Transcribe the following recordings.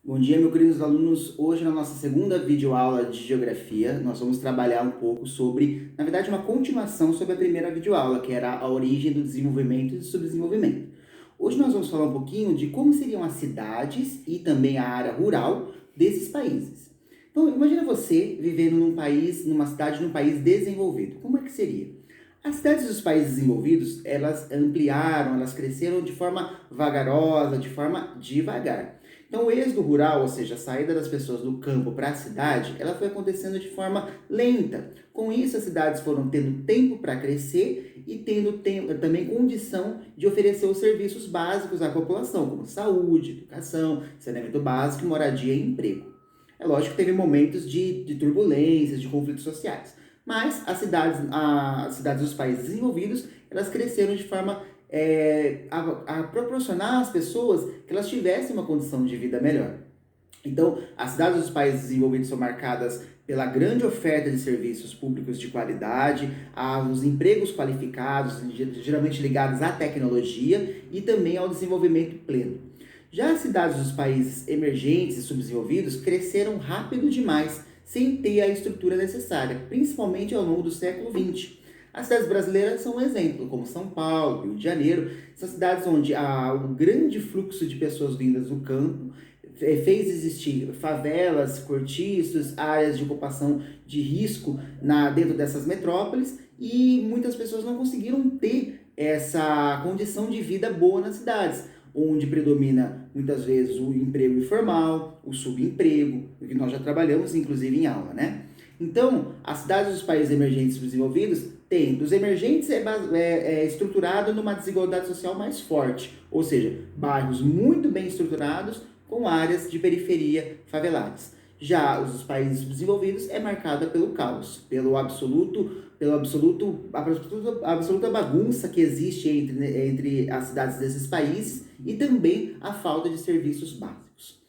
Bom dia, meus queridos alunos. Hoje, na nossa segunda videoaula de Geografia, nós vamos trabalhar um pouco sobre, na verdade, uma continuação sobre a primeira videoaula, que era a origem do desenvolvimento e do subdesenvolvimento. Hoje nós vamos falar um pouquinho de como seriam as cidades e também a área rural desses países. Então, imagina você vivendo num país, numa cidade, num país desenvolvido. Como é que seria? As cidades dos países desenvolvidos, elas ampliaram, elas cresceram de forma vagarosa, de forma devagar. Então, o êxodo rural, ou seja, a saída das pessoas do campo para a cidade, ela foi acontecendo de forma lenta. Com isso, as cidades foram tendo tempo para crescer e tendo também condição de oferecer os serviços básicos à população, como saúde, educação, saneamento básico, moradia e emprego. É lógico que teve momentos de turbulências, de conflitos sociais, mas as cidades dos países desenvolvidos, elas cresceram de forma a proporcionar às pessoas que elas tivessem uma condição de vida melhor. Então, as cidades dos países desenvolvidos são marcadas pela grande oferta de serviços públicos de qualidade, aos empregos qualificados, geralmente ligados à tecnologia e também ao desenvolvimento pleno. Já as cidades dos países emergentes e subdesenvolvidos cresceram rápido demais, sem ter a estrutura necessária, principalmente ao longo do século XX. As cidades brasileiras são um exemplo, como São Paulo, Rio de Janeiro, são cidades onde há um grande fluxo de pessoas vindas do campo, fez existir favelas, cortiços, áreas de ocupação de risco dentro dessas metrópoles e muitas pessoas não conseguiram ter essa condição de vida boa nas cidades, onde predomina muitas vezes o emprego informal, o subemprego, o que nós já trabalhamos inclusive em aula, né? Então, as cidades dos países emergentes e desenvolvidos têm, dos emergentes é estruturado numa desigualdade social mais forte, ou seja, bairros muito bem estruturados com áreas de periferia faveladas. Já os países desenvolvidos é marcada pelo caos, a absoluta bagunça que existe entre as cidades desses países e também a falta de serviços básicos.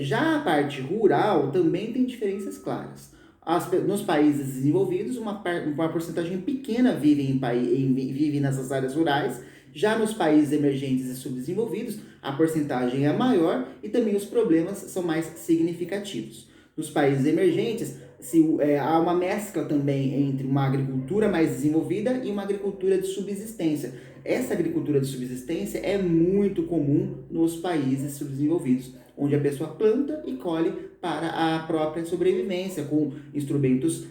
Já a parte rural também tem diferenças claras. Nos países desenvolvidos, uma porcentagem pequena vive nessas áreas rurais. Já nos países emergentes e subdesenvolvidos, a porcentagem é maior e também os problemas são mais significativos. Nos países emergentes, há uma mescla também entre uma agricultura mais desenvolvida e uma agricultura de subsistência. Essa agricultura de subsistência é muito comum nos países subdesenvolvidos, onde a pessoa planta e colhe para a própria sobrevivência, com instrumentos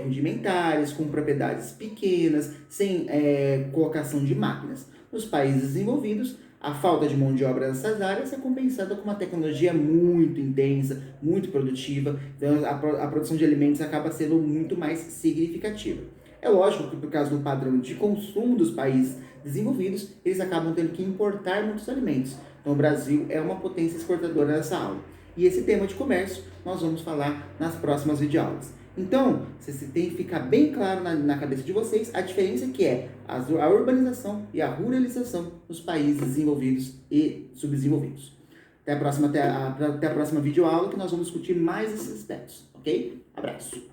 rudimentares, com propriedades pequenas, sem colocação de máquinas. Nos países desenvolvidos, a falta de mão de obra nessas áreas é compensada com uma tecnologia muito intensa, muito produtiva, então a produção de alimentos acaba sendo muito mais significativa. É lógico que, por causa do padrão de consumo dos países desenvolvidos, eles acabam tendo que importar muitos alimentos. Então, o Brasil é uma potência exportadora nessa aula. E esse tema de comércio nós vamos falar nas próximas videoaulas. Então, você tem que ficar bem claro na cabeça de vocês a diferença que é a urbanização e a ruralização nos países desenvolvidos e subdesenvolvidos. Até a próxima videoaula que nós vamos discutir mais esses aspectos, ok? Abraço!